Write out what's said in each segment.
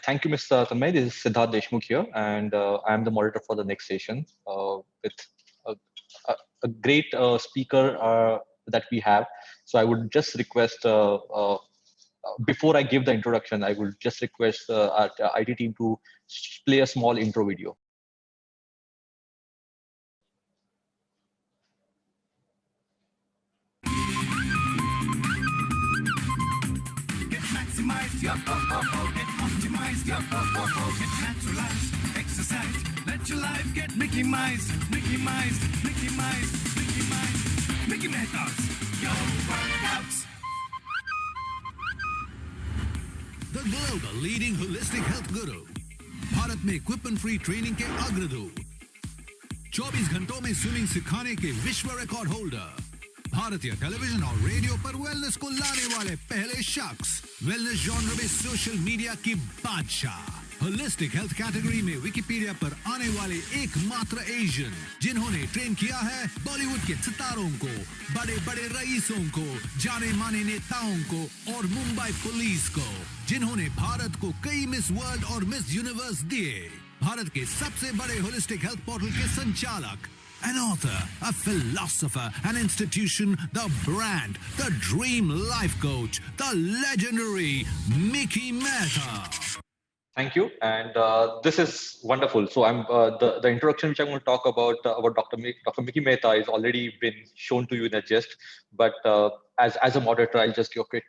Thank you, Mr. Tanmay. This is Siddharth Deshmukh here, and I am the moderator for the next session with a, a, a great speaker that we have. So I would just request, before I give the introduction, I would just request our IT team to play a small intro video. Maximize your get optimized your get naturalized, exercise, let your life get Mickey Mice, Mickey Mice, Mickey Mice, Mickey Mice, Mickey Mehta's your workouts. The global leading holistic health guru, Bharat में equipment free training के अग्रदूत, 24 घंटों में swimming सिखाने के विश्व record holder, भारतीय television और रेडियो पर वेलनेस को लाने वाले पहले शख्स, वेलनेस जॉनर में सोशल मीडिया की बादशाह, होलिस्टिक हेल्थ कैटेगरी में विकिपीडिया पर आने वाले एकमात्र एशियन जिन्होंने ट्रेन किया है बॉलीवुड के सितारों को, बड़े बड़े रईसों को, जाने माने नेताओं को और मुंबई पुलिस को, जिन्होंने भारत को कई मिस वर्ल्ड और मिस यूनिवर्स दिए, भारत के सबसे बड़े होलिस्टिक हेल्थ पोर्टल के संचालक, an author, a philosopher, an institution, the brand, the dream life coach, the legendary Mickey Mehta. Thank you, and this is wonderful. So I'm the introduction which I'm going to talk about Dr. Mickey Mehta is already been shown to you in a gist, but as a moderator, I'll just give a quick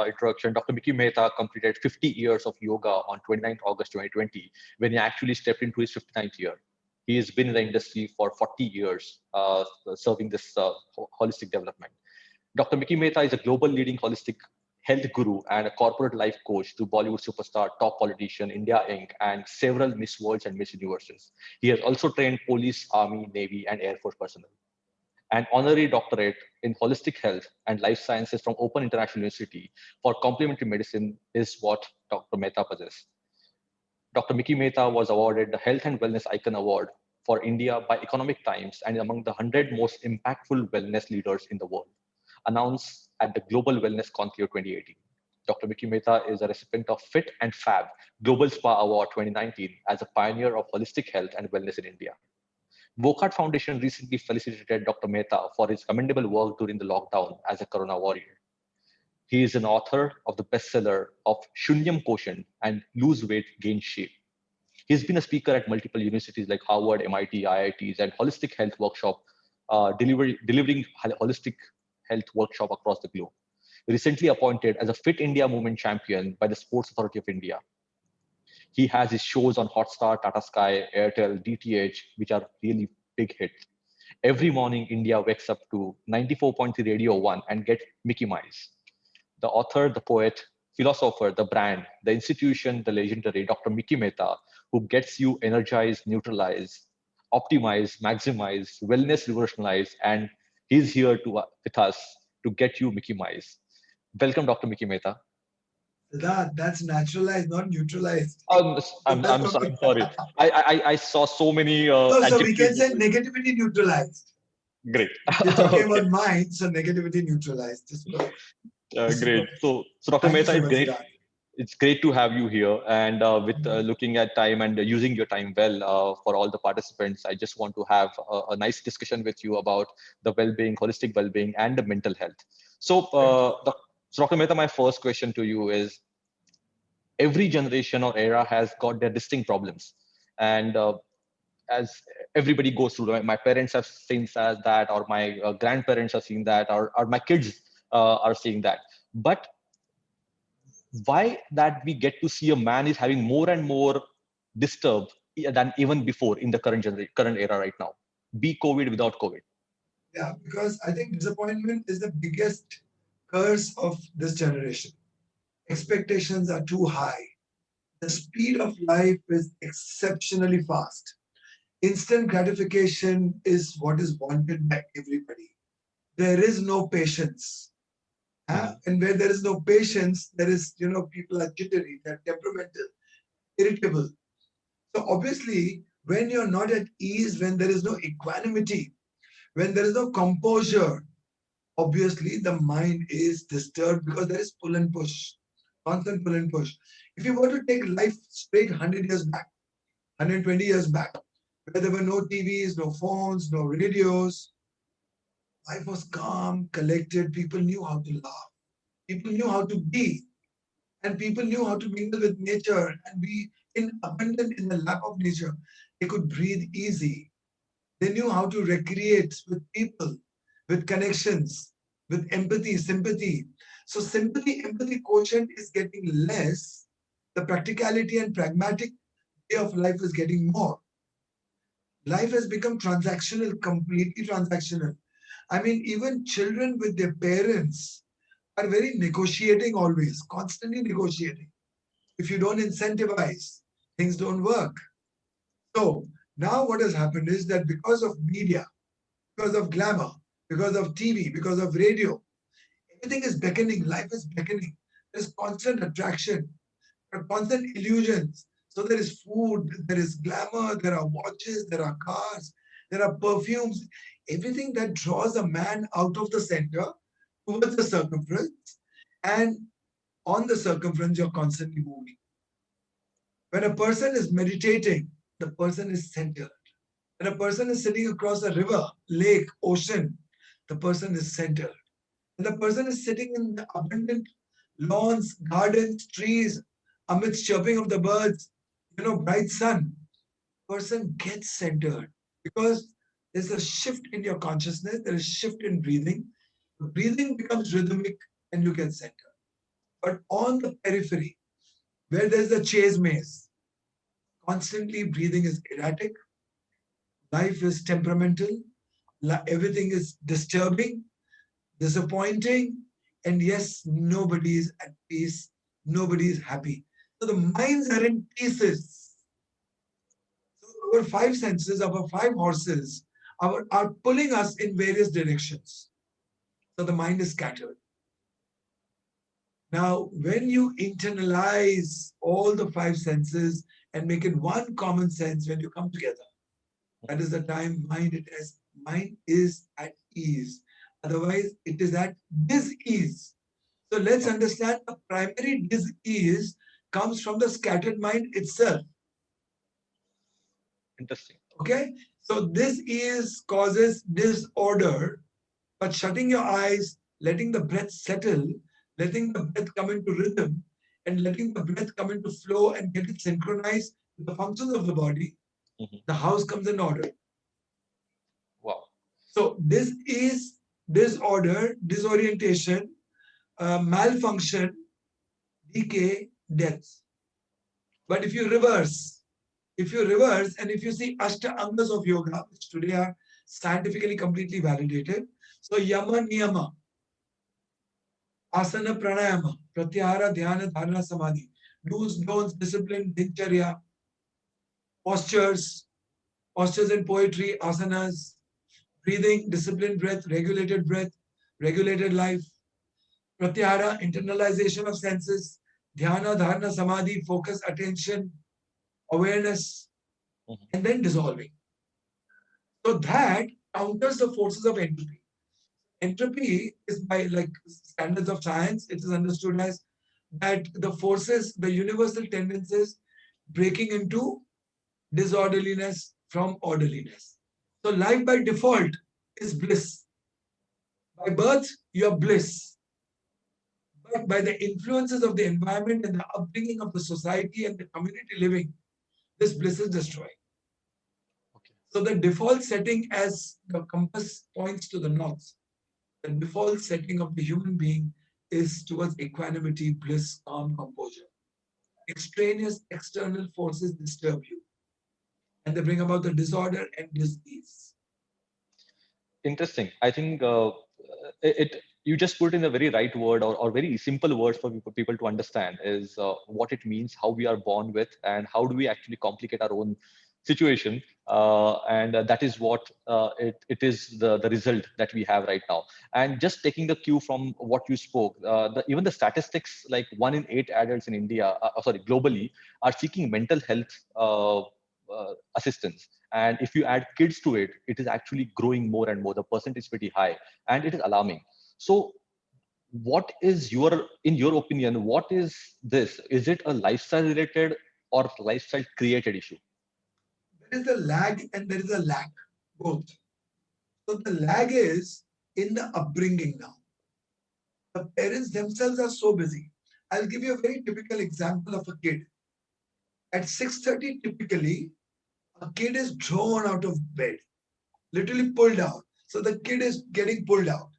introduction. Dr. Mickey Mehta completed 50 years of yoga on 29th August 2020 when he actually stepped into his 59th year. He has been in the industry for 40 years, serving this holistic development. Dr. Mickey Mehta is a global leading holistic health guru and a corporate life coach to Bollywood superstar, top politician, India Inc., and several Miss Worlds and Miss Universes. He has also trained police, army, navy, and air force personnel. An honorary doctorate in holistic health and life sciences from Open International University for complementary medicine is what Dr. Mehta possesses. Dr. Mickey Mehta was awarded the Health and Wellness Icon Award for India by Economic Times and among the 100 most impactful wellness leaders in the world, announced at the Global Wellness Conclave 2018. Dr. Mickey Mehta is a recipient of Fit and Fab Global Spa Award 2019 as a pioneer of holistic health and wellness in India. Wokat Foundation recently felicitated Dr. Mehta for his commendable work during the lockdown as a Corona warrior. He is an author of the bestseller of Shunyam Quotient and Lose Weight, Gain Shape. He's been a speaker at multiple universities like Harvard, MIT, IITs, and holistic health workshop, delivering holistic health workshop across the globe. Recently appointed as a Fit India Movement champion by the Sports Authority of India. He has his shows on Hotstar, Tata Sky, Airtel, DTH, which are really big hits. Every morning, India wakes up to 94.3 Radio 1 and get Mickey Mice. The author, the poet, philosopher, the brand, the institution, the legendary Dr. Mickey Mehta, who gets you energized, neutralized, optimized, maximized, wellness revolutionized, and he's here with us to get you Mickey Mice. Welcome, Dr. Mickey Mehta. That's naturalized, not neutralized. I'm sorry. I saw so many. So we can say negativity neutralized. Great. We're talking about mind, so negativity neutralized. Great. So Dr. Mehta, it's great. It's great to have you here. And with looking at time and using your time well for all the participants, I just want to have a nice discussion with you about the well-being, holistic well-being, and the mental health. So, Dr. Mehta, my first question to you is: every generation or era has got their distinct problems, and as everybody goes through, my parents have seen that, or my grandparents have seen that, or my kids are seeing that. But why that we get to see a man is having more and more disturbed than even before in the current era right now, be COVID, without COVID? Yeah, because I think disappointment is the biggest curse of this generation. Expectations are too high. The speed of life is exceptionally fast. Instant gratification is what is wanted by everybody. There is no patience. And where there is no patience, there is, people are jittery, they're temperamental, irritable. So obviously, when you're not at ease, when there is no equanimity, when there is no composure, obviously the mind is disturbed because there is pull and push, constant pull and push. If you were to take life straight 100 years back, 120 years back, where there were no TVs, no phones, no radios, life was calm, collected. People knew how to laugh. People knew how to be. And people knew how to mingle with nature and be in abundant in the lap of nature. They could breathe easy. They knew how to recreate with people, with connections, with empathy, sympathy. So sympathy, empathy quotient is getting less. The practicality and pragmatic way of life is getting more. Life has become transactional, completely transactional. I mean, even children with their parents are very negotiating always, constantly negotiating. If you don't incentivize, things don't work. So now what has happened is that because of media, because of glamour, because of TV, because of radio, everything is beckoning, life is beckoning. There's constant attraction, there are constant illusions. So there is food, there is glamour, there are watches, there are cars, there are perfumes, everything that draws a man out of the center towards the circumference. And on the circumference, you're constantly moving. When a person is meditating, the person is centered. When a person is sitting across a river, lake, ocean, the person is centered. When the person is sitting in the abundant lawns, gardens, trees, amidst chirping of the birds, bright sun, person gets centered because there's a shift in your consciousness, there is a shift in breathing. The breathing becomes rhythmic and you get centered. But on the periphery, where there's a chase maze, constantly breathing is erratic, life is temperamental, everything is disturbing, disappointing, and yes, nobody is at peace, nobody is happy. So the minds are in pieces. So our five senses, our five horses, are pulling us in various directions. So the mind is scattered. Now, when you internalize all the five senses and make it one common sense, when you come together, that is the time mind is at ease. Otherwise, it is at dis-ease. So let's understand the primary dis-ease comes from the scattered mind itself. Interesting. Okay? So this is causes disorder, but shutting your eyes, letting the breath settle, letting the breath come into rhythm, and letting the breath come into flow and get it synchronized with the functions of the body, the house comes in order. Wow. So this is disorder, disorientation, malfunction, decay, death. But if you reverse and if you see Ashta Angas of yoga, which today are scientifically completely validated, so Yama Niyama, Asana Pranayama, Pratyahara Dhyana Dharana Samadhi, do's, don'ts, discipline, dincharya, postures, postures in poetry, asanas, breathing, disciplined breath, regulated life, pratyahara, internalization of senses, dhyana, dharana, samadhi, focus, attention, awareness, and then dissolving. So that counters the forces of entropy. Entropy is by like standards of science, it is understood as that the forces, the universal tendencies breaking into disorderliness from orderliness. So life by default is bliss. By birth, you are bliss. But by the influences of the environment and the upbringing of the society and the community living, this bliss is destroyed. Okay. So the default setting as the compass points to the north, the default setting of the human being is towards equanimity, bliss, calm, composure. Extraneous external forces disturb you and they bring about the disorder and disease. Interesting. I think it you just put in a very right word or very simple words for people to understand is what it means, how we are born with, and how do we actually complicate our own situation. And that is what it is the result that we have right now. And just taking the cue from what you spoke, even the statistics, like 1 in 8 adults in India, sorry, globally, are seeking mental health assistance. And if you add kids to it, it is actually growing more and more. The percent is pretty high and it is alarming. So what is in your opinion, what is this? Is it a lifestyle related or lifestyle created issue? There is a lag and there is a lack, both. So the lag is in the upbringing now. The parents themselves are so busy. I'll give you a very typical example of a kid. At 6:30, typically, a kid is drawn out of bed, literally pulled out. So the kid is getting pulled out.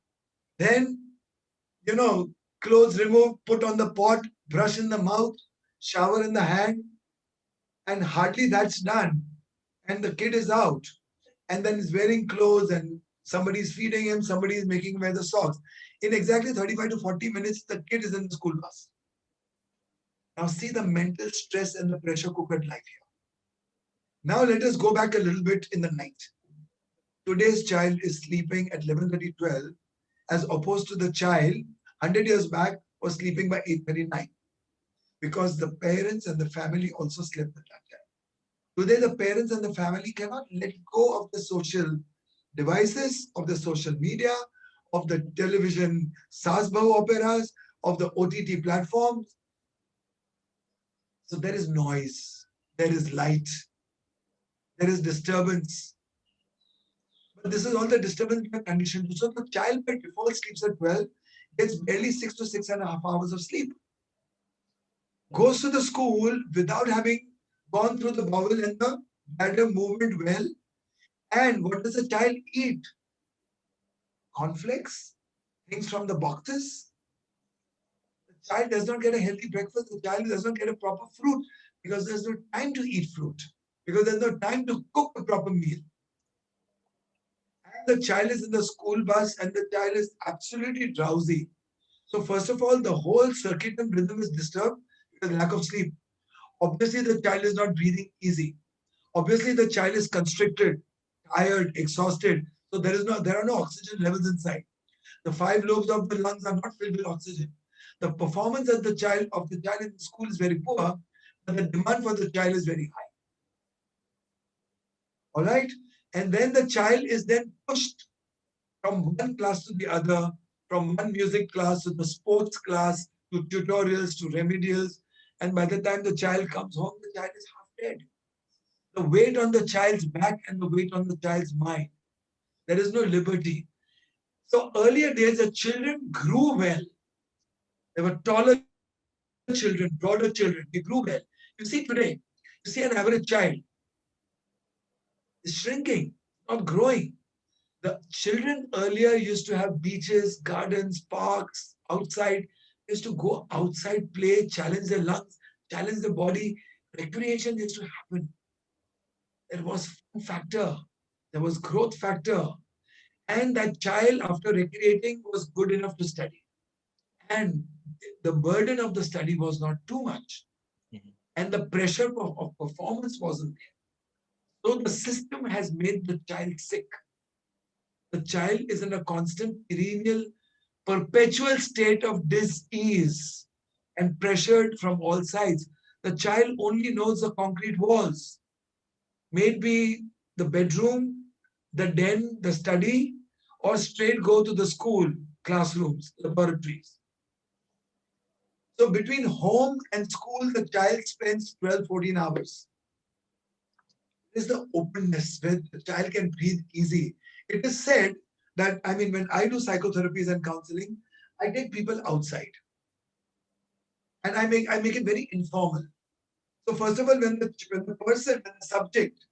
Then, you know, clothes removed, put on the pot, brush in the mouth, shower in the hand, and hardly that's done. And the kid is out. And then he's wearing clothes and somebody's feeding him, somebody is making him wear the socks. In exactly 35 to 40 minutes, the kid is in the school bus. Now see the mental stress and the pressure cooker life here. Now let us go back a little bit in the night. Today's child is sleeping at 11:30, 12, as opposed to the child 100 years back was sleeping by 8:39, because the parents and the family also slept at that time. Today, the parents and the family cannot let go of the social devices, of the social media, of the television Sasbahu operas, of the OTT platforms. So there is noise, there is light, there is disturbance. But this is all the disturbance we are conditioned to. So the child by default sleeps at 12, gets barely 6 to 6.5 hours of sleep. Goes to the school without having gone through the bowel and the bladder movement well. And what does the child eat? Cornflakes, things from the boxes. The child does not get a healthy breakfast. The child does not get a proper fruit because there's no time to eat fruit, because there's no time to cook a proper meal. And the child is in the school bus and the child is absolutely drowsy. So first of all, the whole circadian rhythm is disturbed because of lack of sleep. Obviously, the child is not breathing easy. Obviously, the child is constricted, tired, exhausted. So there are no oxygen levels inside. The 5 lobes of the lungs are not filled with oxygen. The performance of the child in school is very poor, but the demand for the child is very high. All right, and then the child is then pushed from one class to the other, from one music class to the sports class, to tutorials, to remedials, and by the time the child comes home, the child is half dead. The weight on the child's back and the weight on the child's mind. There is no liberty. So earlier days, the children grew well. They were taller children, broader children. They grew well. You see today, you see an average child is shrinking, not growing. The children earlier used to have beaches, gardens, parks, outside. They used to go outside, play, challenge their lungs, challenge the body. Recreation used to happen. There was fun factor. There was growth factor. And that child, after recreating, was good enough to study. And the burden of the study was not too much. Mhm. And the pressure of performance wasn't there. So the system has made the child sick. The child is in a constant, perennial, perpetual state of dis-ease and pressured from all sides. The child only knows the concrete walls. Maybe the bedroom, the den, the study, or straight go to the school, classrooms, laboratories. So between home and school, the child spends 12, 14 hours. It is the openness where the child can breathe easy. It is said that, I mean, when I do psychotherapies and counseling, I take people outside and I make it very informal. So first of all, when the subject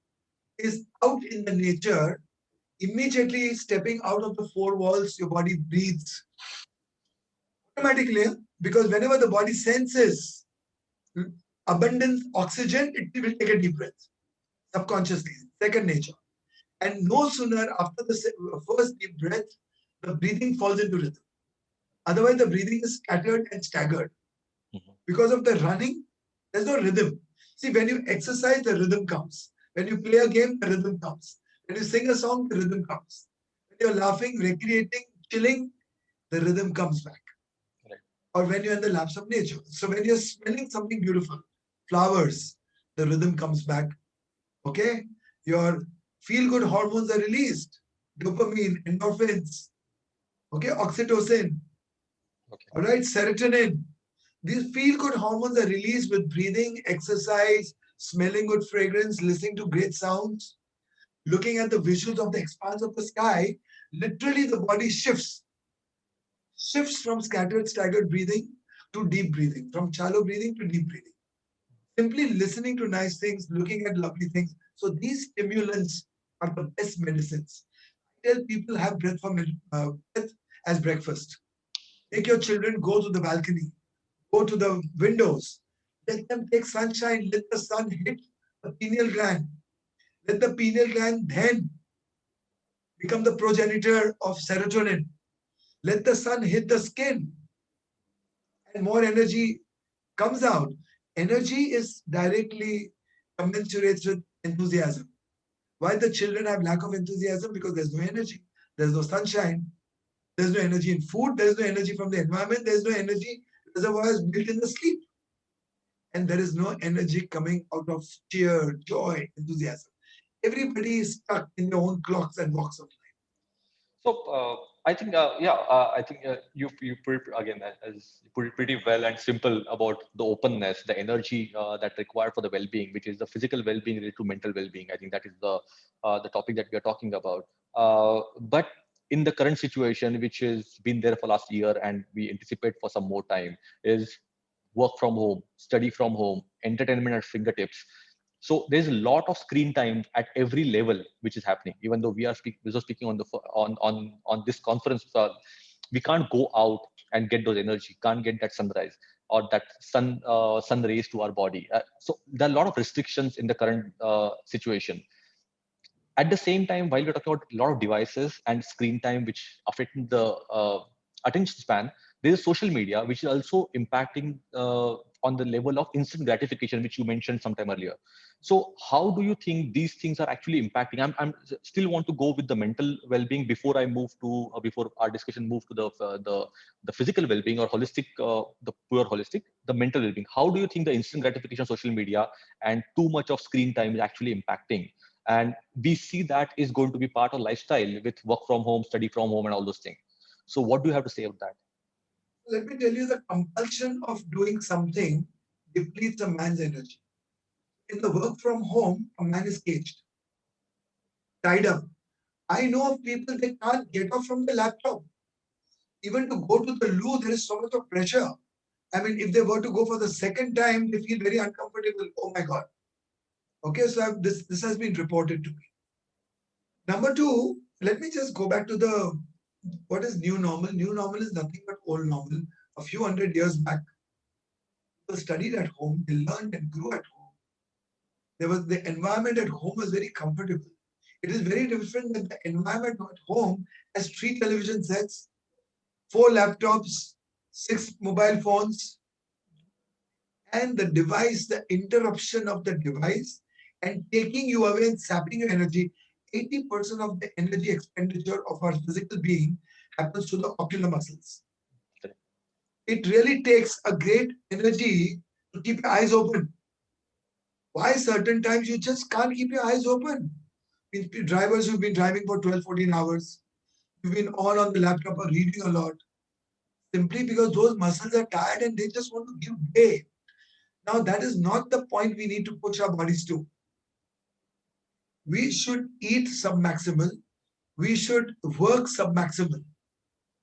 is out in the nature, immediately stepping out of the four walls, your body breathes automatically, because whenever the body senses abundant oxygen, it will take a deep breath subconsciously, second nature. And no sooner after the first deep breath, the breathing falls into rhythm. Otherwise, the breathing is scattered and staggered. Mhm. Because of the running, there's no rhythm. See, when you exercise, the rhythm comes. When you play a game, the rhythm comes. When you sing a song, the rhythm comes. When you're laughing, recreating, chilling, the rhythm comes back. Right. Or when you're in the laps of nature. So when you're smelling something beautiful, flowers, the rhythm comes back. Okay? Your feel-good hormones are released. Dopamine, endorphins, okay, oxytocin. Okay. All right, serotonin. These feel-good hormones are released with breathing, exercise, smelling good fragrance, listening to great sounds, looking at the visuals of the expanse of the sky. Literally, the body shifts from scattered, staggered breathing to deep breathing, from shallow breathing to deep breathing. Simply listening to nice things, looking at lovely things. So these stimulants are the best medicines. I tell people have breath as breakfast. Take your children, go to the balcony, go to the windows, let them take sunshine, let the sun hit the pineal gland. Let the pineal gland then become the progenitor of serotonin. Let the sun hit the skin and more energy comes out. Energy is directly commensurate with enthusiasm. Why the children have lack of enthusiasm? Because there's no energy, there's no sunshine, there's no energy in food, there's no energy from the environment, there's no energy reservoirs built in the sleep, and there is no energy coming out of cheer, joy, enthusiasm. Everybody is stuck in their own clocks and walks of life. So I think, I think you put it, again, as you put it pretty well and simple about the openness, the energy that required for the well-being, which is the physical well-being related to mental well-being. I think that is the topic that we are talking about. But in the current situation, which has been there for last year, and we anticipate for some more time, is work from home, study from home, entertainment at fingertips. So there's a lot of screen time at every level which is happening. Even though we are speaking on the on this conference, we can't go out and get those energy, can't get that sunrise or that sun rays to our body. So there are a lot of restrictions in the current situation. At the same time, while we're talking about a lot of devices and screen time which affecting the attention span, there is social media which is also impacting on the level of instant gratification, which you mentioned sometime earlier. So how do you think these things are actually impacting? I'm still want to go with the mental well-being before I move to before our discussion move to the physical well-being or holistic, the pure holistic, the mental well-being. How do you think the instant gratification of social media and too much of screen time is actually impacting? And we see that is going to be part of lifestyle with work from home, study from home, and all those things. So what do you have to say about that? Let me tell you, the compulsion of doing something depletes a man's energy. In the work from home, a man is caged, tied up. I know of people, they can't get off from the laptop. Even to go to the loo, there is so much of pressure. I mean, if they were to go for the second time, they feel very uncomfortable. Oh my God. Okay, so this has been reported to me. Number two, let me just go back to the what is new normal. New normal is nothing but old normal. A few hundred years back, people studied at home, they learned and grew at home. There was the environment at home was very comfortable. It is very different than the environment at home has 3 television sets, 4 laptops, 6 mobile phones, and the device, the interruption of the device and taking you away and sapping your energy. 80% of the energy expenditure of our physical being happens to the ocular muscles. It really takes a great energy to keep your eyes open. Why certain times you just can't keep your eyes open? Drivers who've been driving for 12, 14 hours, you've been on the laptop or reading a lot, simply because those muscles are tired and they just want to give way. Now, that is not the point we need to push our bodies to. We should eat submaximal. We should work submaximal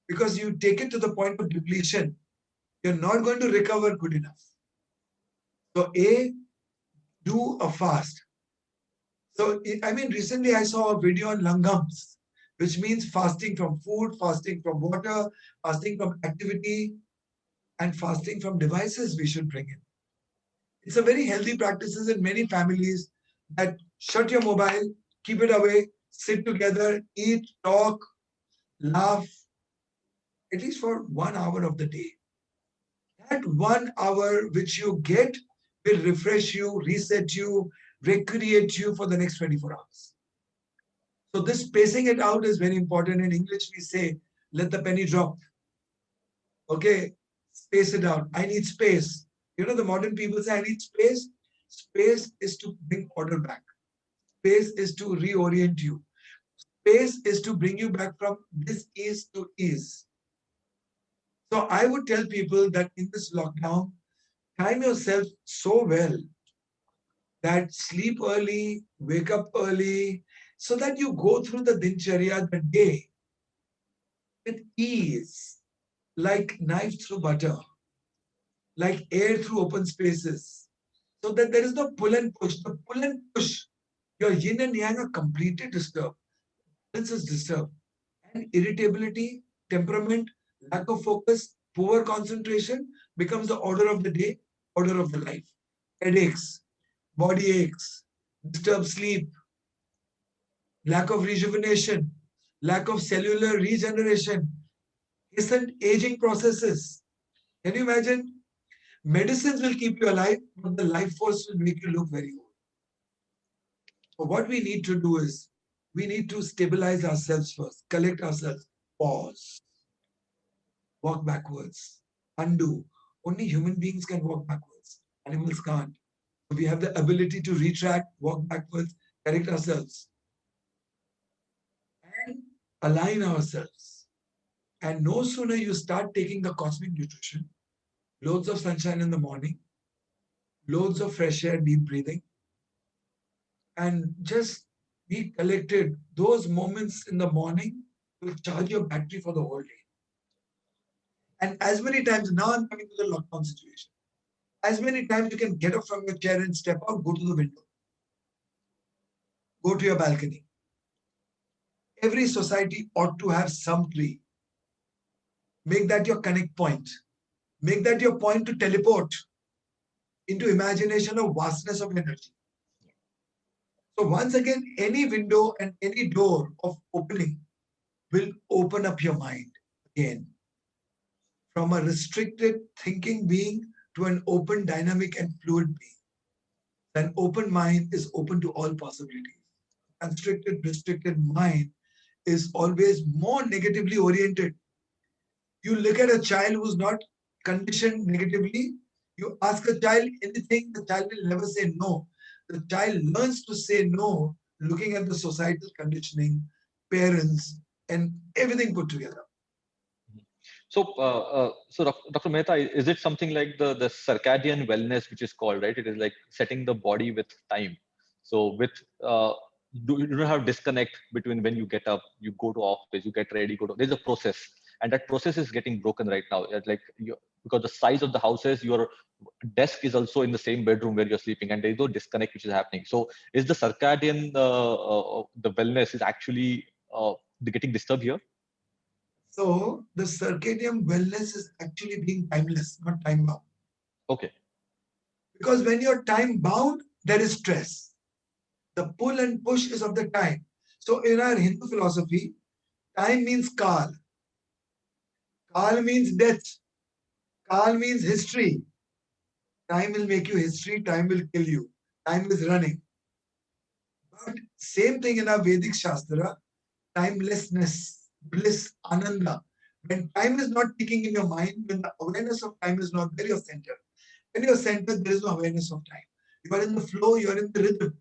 because you take it to the point of depletion. You're not going to recover good enough. So, do a fast. So, I mean, recently I saw a video on langams, which means fasting from food, fasting from water, fasting from activity, and fasting from devices we should bring in. It's a very healthy practices in many families that shut your mobile, keep it away, sit together, eat, talk, laugh, at least for 1 hour of the day. That 1 hour which you get will refresh you, reset you, recreate you for the next 24 hours. So this spacing it out is very important. In English, we say, let the penny drop. Okay, space it out. I need space. You know, the modern people say, I need space. Space is to bring order back. Space is to reorient you. Space is to bring you back from dis-ease to ease. So I would tell people that in this lockdown, time yourself so well that sleep early, wake up early, so that you go through the dincharya, the day, with ease, like knife through butter, like air through open spaces, so that there is no pull and push. The pull and push, your yin and yang are completely disturbed. Balance is disturbed. And irritability, temperament, lack of focus, poor concentration becomes the order of the day, order of the life. Headaches, body aches, disturbed sleep, lack of rejuvenation, lack of cellular regeneration, hastened aging processes. Can you imagine? Medicines will keep you alive, but the life force will make you look very old. So what we need to do is we need to stabilize ourselves first, collect ourselves, pause, walk backwards, undo. Only human beings can walk backwards. Animals can't. So we have the ability to retract, walk backwards, correct ourselves, and align ourselves. And no sooner you start taking the cosmic nutrition, loads of sunshine in the morning, loads of fresh air, deep breathing, and just be collected. Those moments in the morning will charge your battery for the whole day. And as many times, now I'm coming to the lockdown situation, as many times you can get up from your chair and step out, go to the window, go to your balcony. Every society ought to have some tree. Make that your connect point. Make that your point to teleport into imagination of vastness of energy. So once again, any window and any door of opening will open up your mind again. From a restricted thinking being to an open, dynamic, and fluid being. An open mind is open to all possibilities. Constricted, restricted mind is always more negatively oriented. You look at a child who's not conditioned negatively, you ask a child anything, the child will never say no. The child learns to say no looking at the societal conditioning, parents, and everything put together. So, Dr. Mehta, is it something like the circadian wellness, which is called, right? It is like setting the body with time. So, with you don't have disconnect between when you get up, you go to office, you get ready, go to. There's a process, and that process is getting broken right now. Like because the size of the houses, your desk is also in the same bedroom where you're sleeping, and there's no disconnect which is happening. So, is the circadian the wellness is actually getting disturbed here? So the circadian wellness is actually being timeless, not time bound. Okay. Because when you're time bound, there is stress. The pull and push is of the time. So in our Hindu philosophy, time means Kal. Kal means death. Kal means history. Time will make you history, time will kill you. Time is running. But same thing in our Vedic Shastra, timelessness, bliss, ananda. When time is not ticking in your mind, when the awareness of time is not there, you're centered. When you're centered, there is no awareness of time. You are in the flow, you are in the rhythm.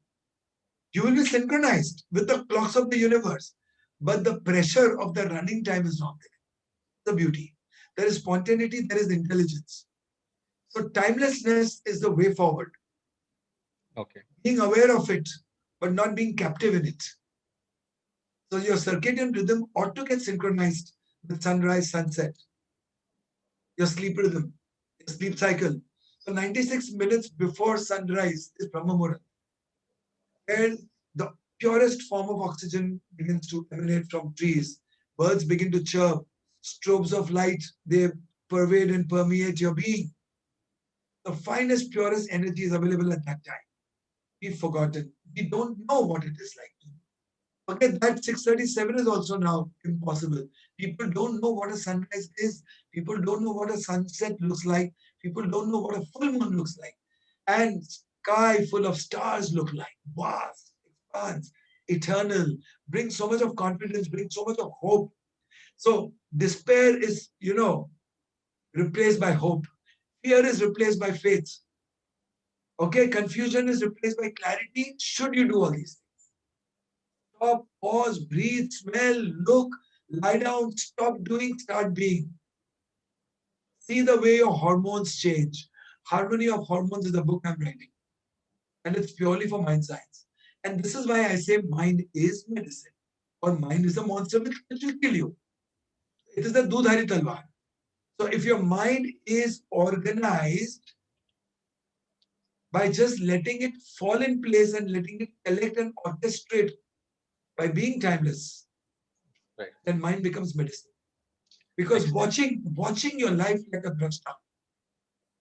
You will be synchronized with the clocks of the universe. But the pressure of the running time is not there. The beauty. There is spontaneity, there is intelligence. So timelessness is the way forward. Okay. Being aware of it, but not being captive in it. So your circadian rhythm ought to get synchronized with sunrise, sunset. Your sleep rhythm, your sleep cycle. So 96 minutes before sunrise is Brahma Muhurat, where the purest form of oxygen begins to emanate from trees. Birds begin to chirp. Strobes of light, they pervade and permeate your being. The finest, purest energy is available at that time. We've forgotten. We don't know what it is like. Forget that 6:37 is also now impossible. People don't know what a sunrise is. People don't know what a sunset looks like. People don't know what a full moon looks like. And sky full of stars look like. Vast, expanse, eternal. Brings so much of confidence, brings so much of hope. So despair is, replaced by hope. Fear is replaced by faith. Okay, confusion is replaced by clarity. Should you do all these things? Stop, pause, breathe, smell, look, lie down, stop doing, start being. See the way your hormones change. Harmony of Hormones is a book I'm writing, and it's purely for mind science. And this is why I say mind is medicine, or mind is a monster which will kill you. It is the Dudhari Talwar. So if your mind is organized by just letting it fall in place and letting it collect and orchestrate by being timeless, Right. then mind becomes medicine. Because watching your life like a drashta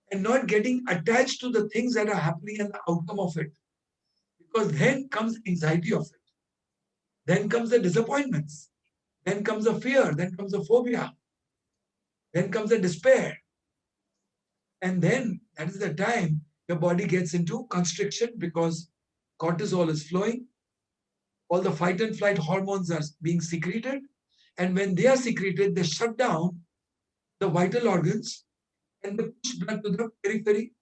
and not getting attached to the things that are happening and the outcome of it, because then comes anxiety of it, then comes the disappointments, then comes the fear, then comes the phobia, then comes the despair, and then that is the time your body gets into constriction because cortisol is flowing, all the fight and flight hormones are being secreted, and when they are secreted, they shut down the vital organs and they push blood to the periphery.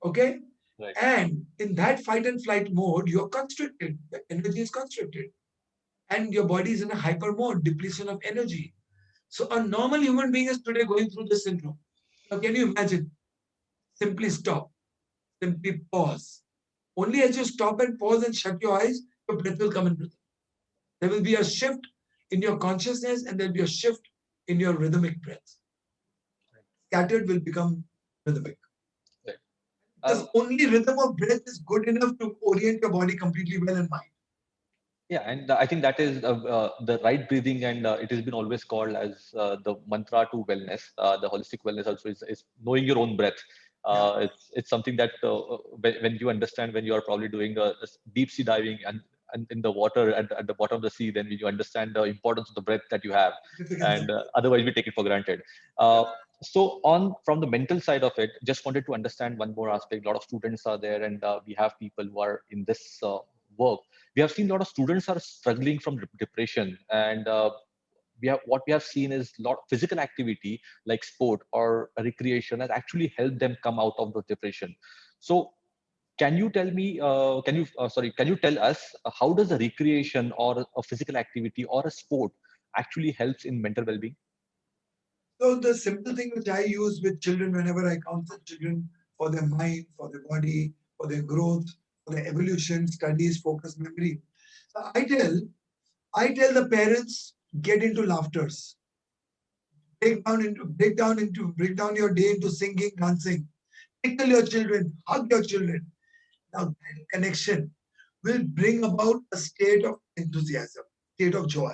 Okay? Right. And in that fight and flight mode, you're constricted. The energy is constricted. And your body is in a hyper mode, depletion of energy. So a normal human being is today going through this syndrome. Now, can you imagine? Simply stop. Simply pause. Only as you stop and pause and shut your eyes, your breath will come in rhythm. There will be a shift in your consciousness and there'll be a shift in your rhythmic breath. Scattered will become rhythmic. Right. Because only rhythm of breath is good enough to orient your body completely well in mind. Yeah, and I think that is the right breathing, and it has been always called as the mantra to wellness. The holistic wellness also is knowing your own breath. It's something that when you understand, when you are probably doing a deep sea diving and in the water at the bottom of the sea, then you understand the importance of the breath that you have, and otherwise we take it for granted. So on from the mental side of it, just wanted to understand one more aspect. A lot of students are there, and we have people who are in this work. We have seen a lot of students are struggling from depression, and what we have seen is a lot of physical activity like sport or recreation has actually helped them come out of the depression. So can you tell me can you tell us how does a recreation or a physical activity or a sport actually helps in mental well-being? So the simple thing which I use with children whenever I counsel children for their mind, for their body, for their growth, for their evolution, studies, focus, memory. So I tell the parents, get into laughters. Break down your day into singing, dancing. Tickle your children, hug your children. Now that connection will bring about a state of enthusiasm, state of joy.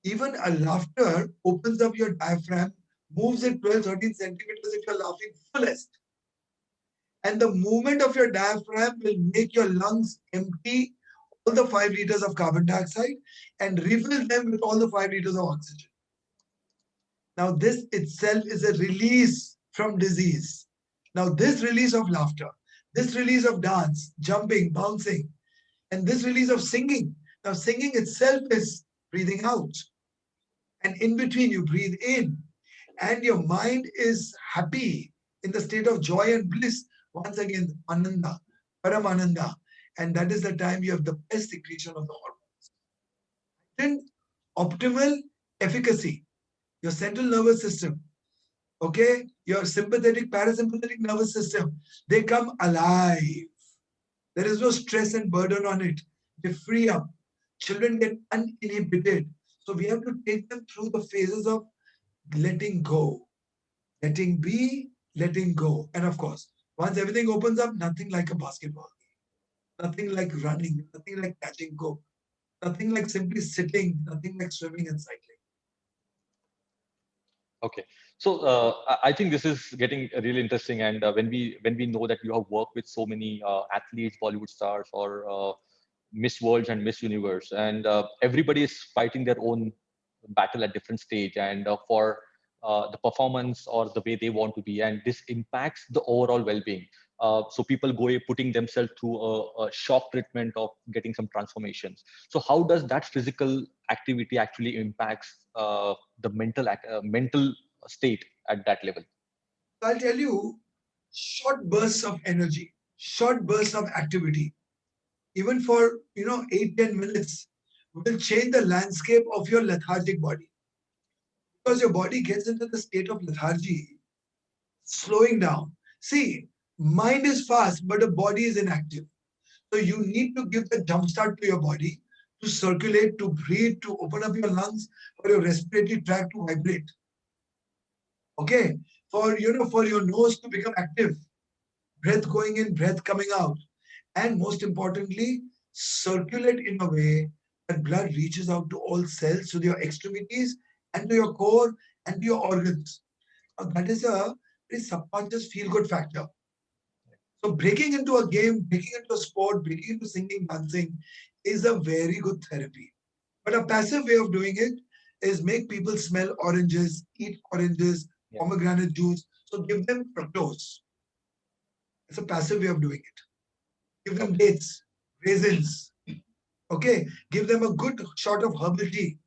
Even a laughter opens up your diaphragm, moves it 12, 13 centimeters if you're laughing fullest. And the movement of your diaphragm will make your lungs empty all the 5 liters of carbon dioxide and refill them with all the 5 liters of oxygen. Now, this itself is a release from disease. Now, this release of laughter, this release of dance, jumping, bouncing, and this release of singing. Now, singing itself is breathing out. And in between, you breathe in, and your mind is happy in the state of joy and bliss. Once again, Ananda, Paramananda. And that is the time you have the best secretion of the hormones. Then, optimal efficacy. Your central nervous system, okay, your sympathetic, parasympathetic nervous system, they come alive. There is no stress and burden on it. They free up. Children get uninhibited. So we have to take them through the phases of letting go, letting be, letting go. And of course, once everything opens up, nothing like a basketball game, nothing like running, nothing like catching go, nothing like simply sitting, nothing like swimming and cycling. Okay, so I think this is getting really interesting, and when we know that you have worked with so many athletes, Bollywood stars, or Miss Worlds and Miss Universe, and everybody is fighting their own battle at different stage, and for the performance or the way they want to be, and this impacts the overall well-being. So people go putting themselves through a shock treatment of getting some transformations. So how does that physical activity actually impacts the mental state at that level? I'll tell you, short bursts of energy, short bursts of activity, even for 8, 10 minutes, will change the landscape of your lethargic body. because your body gets into the state of lethargy, slowing down. See, mind is fast, but the body is inactive. So you need to give the jump start to your body to circulate, to breathe, to open up your lungs, for your respiratory tract to vibrate. Okay, for your nose to become active, breath going in, breath coming out, and most importantly, circulate in a way that blood reaches out to all cells, to your extremities, and to your core, and to your organs. Now, that is a very subconscious feel good factor. So breaking into a game, breaking into a sport, breaking into singing, dancing is a very good therapy. But a passive way of doing it is make people smell oranges, eat oranges, Yeah. pomegranate juice. So give them fructose. It's a passive way of doing it. Give them Okay. dates, raisins. Okay. Give them a good shot of herbal tea.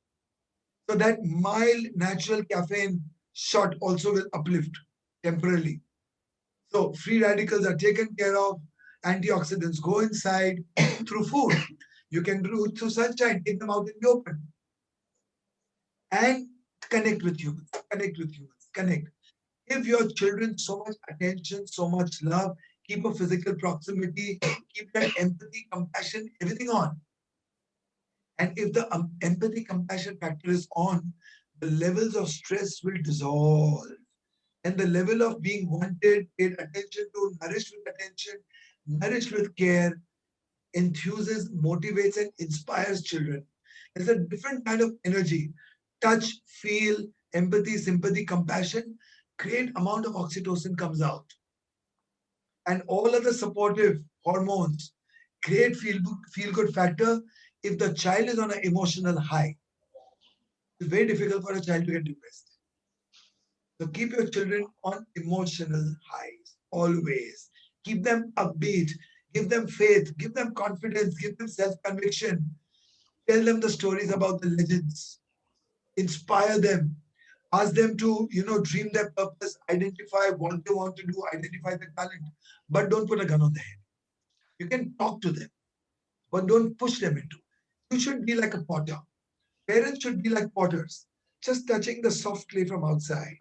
So that mild natural caffeine shot also will uplift temporarily. So free radicals are taken care of. Antioxidants go inside through food. You can do it through sunshine, take them out in the open and connect with humans. Connect with humans. Connect. Give your children so much attention, so much love. Keep a physical proximity. Keep that empathy, compassion, everything on. And if the empathy, compassion factor is on, the levels of stress will dissolve. And the level of being wanted, paid attention to, nourished with attention, nourished with care, enthuses, motivates, and inspires children. It's a different kind of energy. Touch, feel, empathy, sympathy, compassion, great amount of oxytocin comes out. And all other supportive hormones, great feel good factor. If the child is on an emotional high, it's very difficult for a child to get depressed. So keep your children on emotional highs always. Keep them upbeat, give them faith, give them confidence, give them self conviction. Tell them the stories about the legends, inspire them, ask them to, dream their purpose, identify what they want to do, identify the talent, but don't put a gun on their head. You can talk to them, but don't push them into. You should be like a potter. Parents should be like potters, just touching the soft clay from outside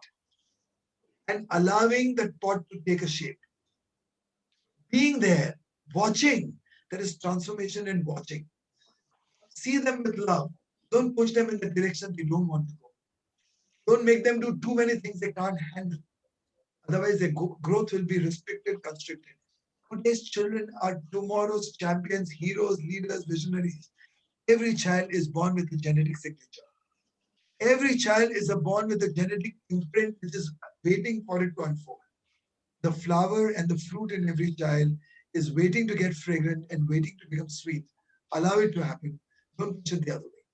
and allowing that pot to take a shape. Being there, watching. There is transformation in watching. See them with love. Don't push them in the direction they don't want to go. Don't make them do too many things they can't handle. Otherwise, their growth will be restricted, constricted. Today's children are tomorrow's champions, heroes, leaders, visionaries. Every child is born with a genetic signature. Every child is born with a genetic imprint which is waiting for it to unfold. The flower and the fruit in every child is waiting to get fragrant and waiting to become sweet. Allow it to happen. Don't push it the other way.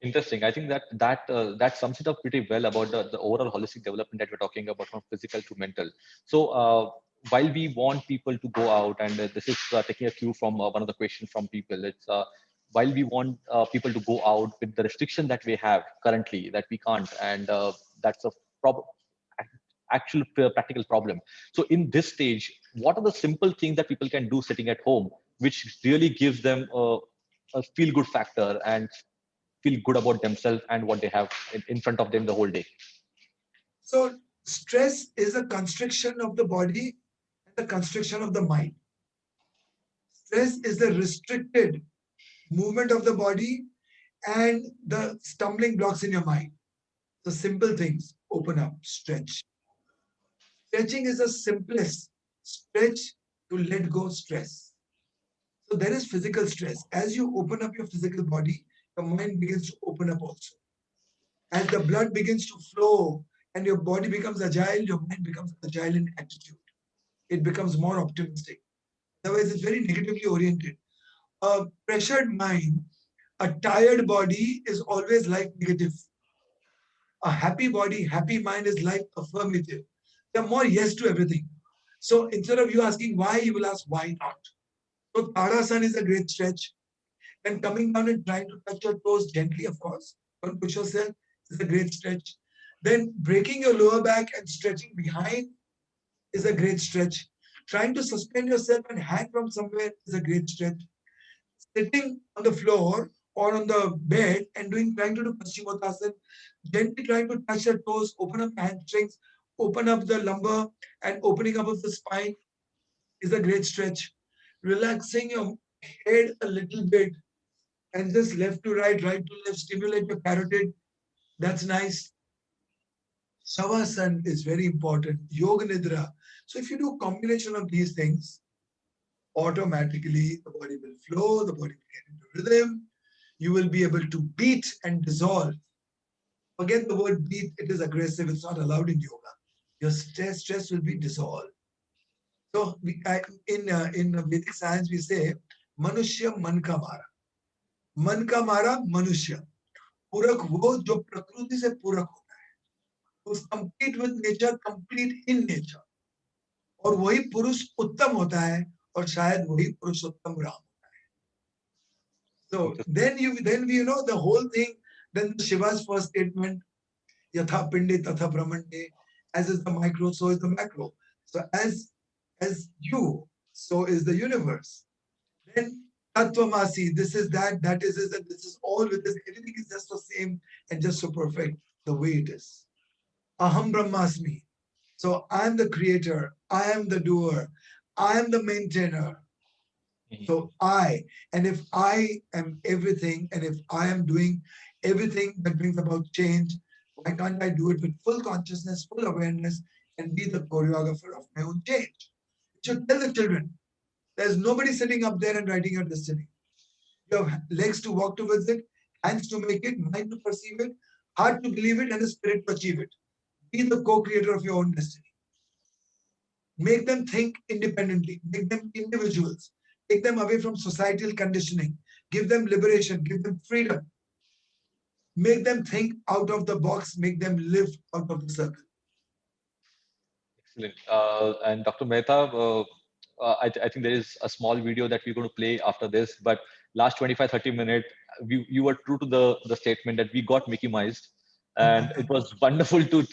Interesting. I think that sums it up pretty well about the overall holistic development that we're talking about from physical to mental. So while we want people to go out, and this is taking a cue from one of the questions from people, it's while we want people to go out with the restriction that we have currently, that we can't, and that's a problem, actual practical problem. So in this stage, what are the simple things that people can do sitting at home, which really gives them a feel good factor and feel good about themselves and what they have in front of them the whole day? So, stress is a constriction of the body and a constriction of the mind. Stress is the restricted movement of the body and the stumbling blocks in your mind. So, simple things open up, stretch. Stretching is the simplest stretch to let go stress. So, there is physical stress. As you open up your physical body, your mind begins to open up also. As the blood begins to flow and your body becomes agile, your mind becomes agile in attitude. It becomes more optimistic. Otherwise, it's very negatively oriented. A pressured mind, a tired body is always like negative. A happy body, happy mind is like affirmative. They're more yes to everything. So instead of you asking why, you will ask why not. So Tadasan is a great stretch. And coming down and trying to touch your toes gently, of course. Don't push yourself. Is a great stretch. Then breaking your lower back and stretching behind is a great stretch. Trying to suspend yourself and hang from somewhere is a great stretch. Sitting on the floor or on the bed and trying to do Paschimottanasana, gently trying to touch your toes, open up hamstrings, open up the lumbar, and opening up of the spine is a great stretch. Relaxing your head a little bit and just left to right, right to left, stimulate your carotid. That's nice. Shavasana is very important. Yoga Nidra. So if you do combination of these things, automatically the body will flow, the body will get into rhythm. You will be able to beat and dissolve. Forget the word beat, it is aggressive, it's not allowed in yoga. Your stress will be dissolved. So in Vedic science we say, Manushya man ka mara. Man ka mara, Manushya. Purak wo jo prakruti se purak hota hai. Who's complete with nature, complete in nature. और वही पुरुष उत्तम होता है और शायद वही पुरुषोत्तम राम होता है. So then we the whole thing. Then Shiva's first statement, Yatha Pinde Tatha Brahmande, as is the micro, so is the macro. So as you, so is the universe. Then Tattvamasi, this is that is this, and this is all with this. Everything is just the same and just so perfect the way it is. Aham Brahmasmi. So I am the creator, I am the doer, I am the maintainer. So and if I am everything, and if I am doing everything that brings about change, why can't I do it with full consciousness, full awareness, and be the choreographer of my own change? You should tell the children, there's nobody sitting up there and writing your destiny. You have legs to walk towards it, hands to make it, mind to perceive it, heart to believe it, and a spirit to achieve it. Be the co-creator of your own destiny. Make them think independently, make them individuals, take them away from societal conditioning, give them liberation, give them freedom, make them think out of the box, make them live out of the circle. Excellent. And Dr. Mehta, I think there is a small video that we're going to play after this, but last 25-30 minutes, you were true to the statement that we got Mickey Mized, and it was wonderful to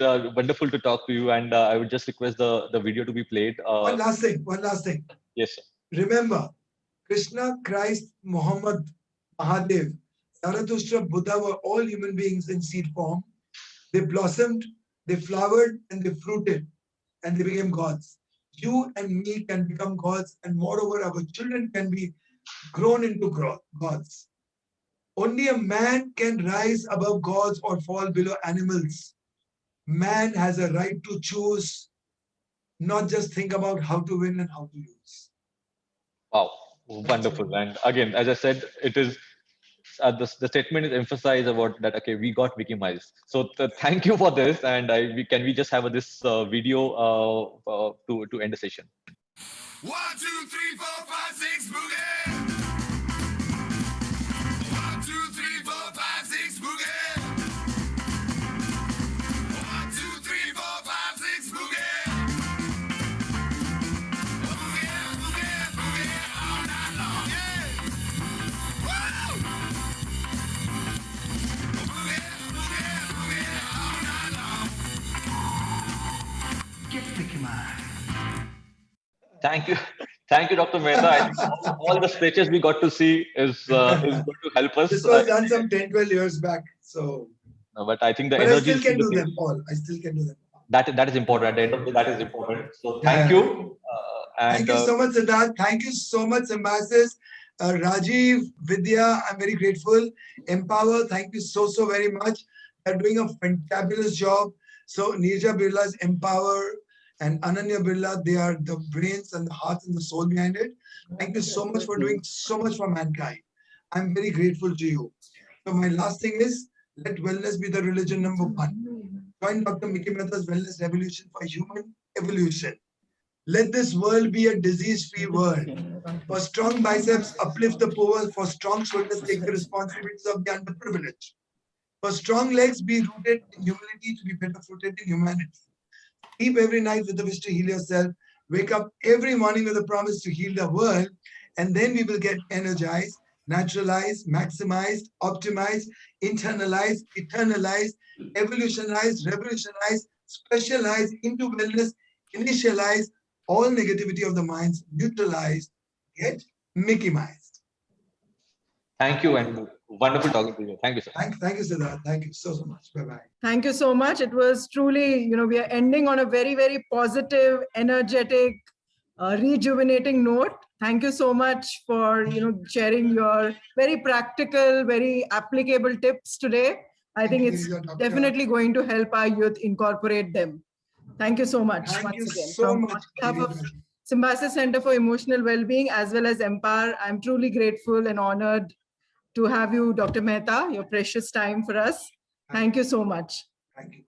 talk to you. And I would just request the video to be played. One last thing. Yes, sir. Remember, Krishna, Christ, Muhammad, Mahadev, Zarathustra, Buddha were all human beings in seed form. They blossomed, they flowered, and they fruited, and they became gods. You and me can become gods, and moreover, our children can be grown into gods. Only a man can rise above gods or fall below animals. Man has a right to choose, not just think about how to win and how to lose. Wow, wonderful. And again, as I said, it is the statement is emphasized about that. Okay, we got Mickey Mouse. So thank you for this. And can we just have this video to end the session? 1, 2, 3, 4, 5, 6, boogie. 1, 2, 3, 4, 5, 6, boogie. 1, 2, 3, 4, 5, 6, boogie. Boogie, boogie, boogie all night long, yeah. Woo! Boogie, boogie, boogie all night long. Get Mickey Mouse. Thank you, Dr. Mehta. I think all the stretches we got to see is going to help us. This was done some 10-12 years back, so. But I think the but energy. I still can do them all. That is important. At the end of the day, that is important. So thank you. Thank you so much, Siddharth. Thank you so much, ambassadors. Rajiv, Vidya, I'm very grateful. Empower, thank you so very much. They're doing a fantabulous job. So Nirja Birla's Empower and Ananya Birla, they are the brains and the hearts and the soul behind it. Thank you so much for doing so much for mankind. I'm very grateful to you. So my last thing is, let wellness be the religion number 1. Join Dr. Mickey Mehta's Wellness Revolution for human evolution. Let this world be a disease-free world. For strong biceps, uplift the poor. For strong shoulders, take the responsibilities of the underprivileged. For strong legs, be rooted in humility to be better footed in humanity. Sleep every night with the wish to heal yourself. Wake up every morning with a promise to heal the world. And then we will get energized, naturalized, maximized, optimized, internalized, eternalized, evolutionized, revolutionized, specialized into wellness, initialized, all negativity of the minds neutralized, get Mickey Mized. Thank you, and wonderful talking to you. Thank you, sir. Thank you, Siddharth. Thank you so much. Bye-bye. Thank you so much. It was truly, we are ending on a very, very positive, energetic, rejuvenating note. Thank you so much for, sharing your very practical, very applicable tips today. I think it's definitely going to help our youth incorporate them. Thank you so much. Thank you once again. so From much. behalf of Symbiosis Center for Emotional Wellbeing as well as Empower, I'm truly grateful and honored to have you, Dr. Mehta, your precious time for us. Thank you so much. Thank you.